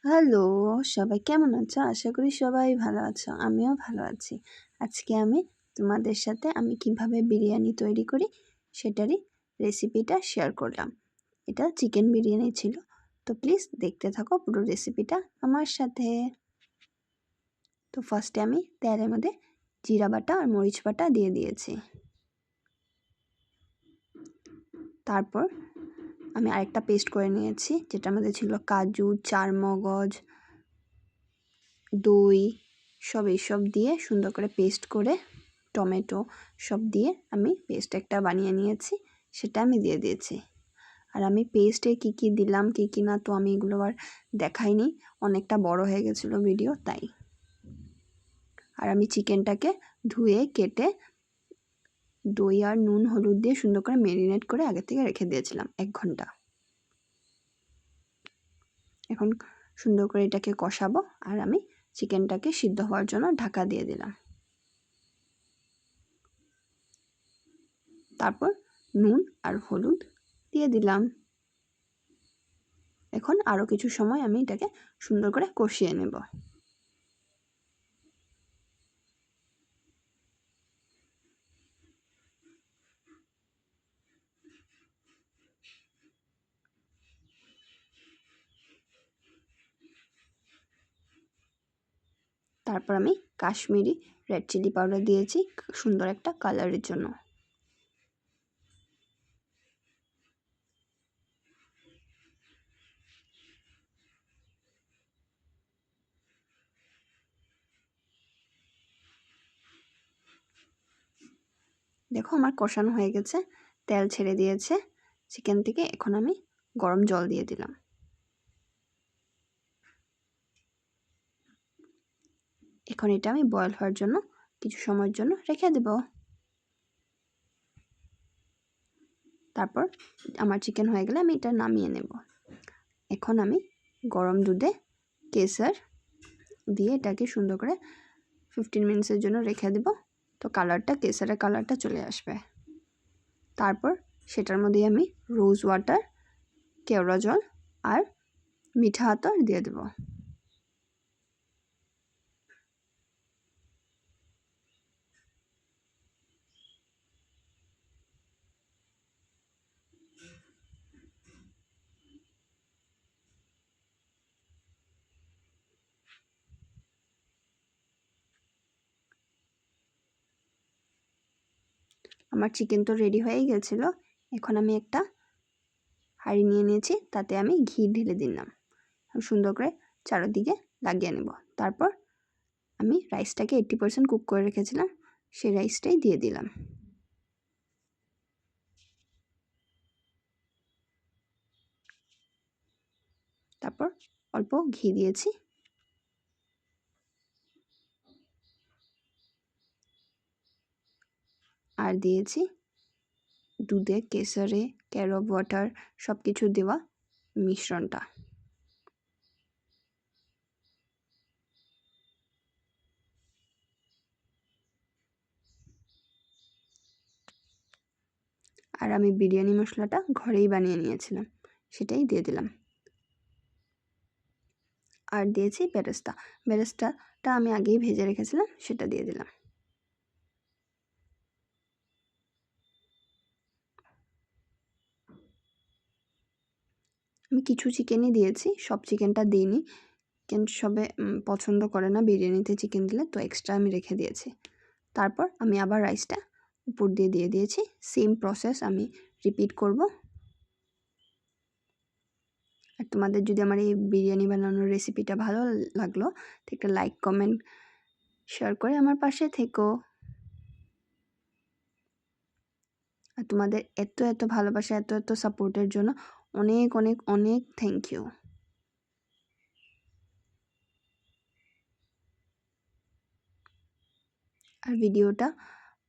Hello, সবাই কেমন আছো? আশা করি সবাই ভালো আছো। আমিও ভালো আছি। আজকে আমি তোমাদের সাথে আমি কিভাবে বিরিয়ানি তৈরি করি সেটারই রেসিপিটা শেয়ার করলাম। এটা চিকেন বিরিয়ানি ছিল। তো প্লিজ দেখতে থাকো পুরো রেসিপিটা আমার সাথে। তো ফার্স্টে আমি তেলের মধ্যে জিরা বাটা আর মরিচ বাটা দিয়ে দিয়েছি। তারপর আমি আরেকটা পেস্ট করে নিয়েছি, যেটার মধ্যে ছিল কাজু, চারমগজ, দই, এইসব দিয়ে সুন্দর করে পেস্ট করে, টমেটো সব দিয়ে আমি পেস্ট একটা বানিয়ে নিয়েছি, সেটা আমি দিয়ে দিয়েছি। আর আমি পেস্টে কী কী দিলাম কী কী না, তো আমি এগুলো আর দেখাইনি, অনেকটা বড় হয়ে গেছিলো ভিডিও, তাই। আর আমি চিকেনটাকে ধুয়ে কেটে দই আর নুন হলুদ দিয়ে সুন্দর করে ম্যারিনেট করে আগে থেকে রেখে দিয়েছিলাম 1 ঘন্টা। এখন সুন্দর করে এটাকে কষাবো, আর আমি চিকেনটাকে সিদ্ধ হওয়ার জন্য ঢাকা দিয়ে দিলাম। তারপর নুন আর হলুদ দিয়ে দিলাম। এখন আরও কিছু সময় আমি এটাকে সুন্দর করে কষিয়ে নেব। তারপর আমি কাশ্মীরি রেড চিলি পাউডার দিয়েছি সুন্দর একটা কালারের জন্য। দেখো আমার কষানো হয়ে গেছে, তেল ছেড়ে দিয়েছে চিকেন থেকে। এখন আমি গরম জল দিয়ে দিলাম। এখন এটা আমি বয়েল হওয়ার জন্য কিছু সময়ের জন্য রেখে দেব। তারপর আমার চিকেন হয়ে গেলে আমি এটা নামিয়ে নেব। এখন আমি গরম দুধে কেসার দিয়ে এটাকে সুন্দর করে 15 মিনিটসের জন্য রেখে দেব। তো কেসারের কালারটা চলে আসবে। তারপর সেটার মধ্যে আমি রোজ ওয়াটার, কেওড়া জল আর মিঠা আতর দিয়ে দেব। আমার চিকেন তো রেডি হয়েই গেছিলো। এখন আমি একটা হাঁড়ি নিয়ে নিয়েছি, তাতে আমি ঘি ঢেলে দিলাম, সুন্দর করে চারিদিকে লাগিয়ে নেব। তারপর আমি রাইসটাকে 80% কুক করে রেখেছিলাম, সেই রাইসটাই দিয়ে দিলাম। তারপর অল্প ঘি দিয়েছি, আর দিয়েছি দুধে, কেসারে, ক্যারব ওয়াটার সব কিছু দেওয়া মিশ্রণটা। আর আমি বিরিয়ানি মশলাটা ঘরেই বানিয়ে নিয়েছিলাম, সেটাই দিয়ে দিলাম। আর দিয়েছি বেরেস্তাটা আমি আগেই ভেজে রেখেছিলাম, সেটা দিয়ে দিলাম। আমি কিছু চিকেনই দিয়েছি, সব চিকেনটা দিইনি, কিন্তু সবে পছন্দ করে না বিরিয়ানিতে চিকেন দিলে, তো এক্সট্রা আমি রেখে দিয়েছি। তারপর আমি আবার রাইসটা উপর দিয়ে দিয়েছি। সেম প্রসেস আমি রিপিট করব। আর তোমাদের যদি আমার এই বিরিয়ানি বানানোর রেসিপিটা ভালো লাগলো, তো একটা লাইক, কমেন্ট, শেয়ার করে আমার পাশে থেকো। আর তোমাদের এত ভালোবাসা, এত সাপোর্টের জন্য অনেক অনেক অনেক থ্যাংক ইউ। আর ভিডিওটা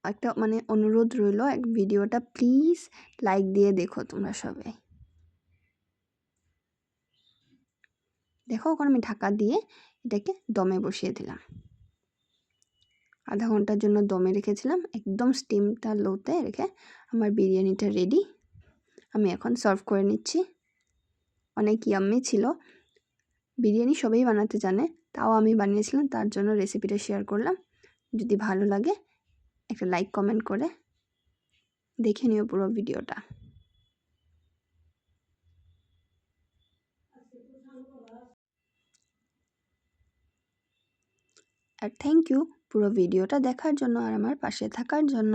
একটা অনুরোধ রইল, ভিডিওটা প্লিজ লাইক দিয়ে দেখো তোমরা সবাই। দেখো এখন আমি ঢাকা দিয়ে এটাকে দমে বসিয়ে দিলাম। আধা ঘন্টার জন্য দমে রেখেছিলাম, একদম স্টিমটা লোতে রেখে আমার বিরিয়ানিটা রেডি। আমি এখন সার্ভ করে নিচ্ছি। অনেক ইয়াম্মি ছিল। বিরিয়ানি সবাই বানাতে জানে, তাও আমি বানিয়েছিলাম, তার জন্য রেসিপিটা শেয়ার করলাম। যদি ভালো লাগে একটা লাইক কমেন্ট করে দেখে নিও পুরো ভিডিওটা। আর থ্যাংক ইউ পুরো ভিডিওটা দেখার জন্য আর আমার পাশে থাকার জন্য।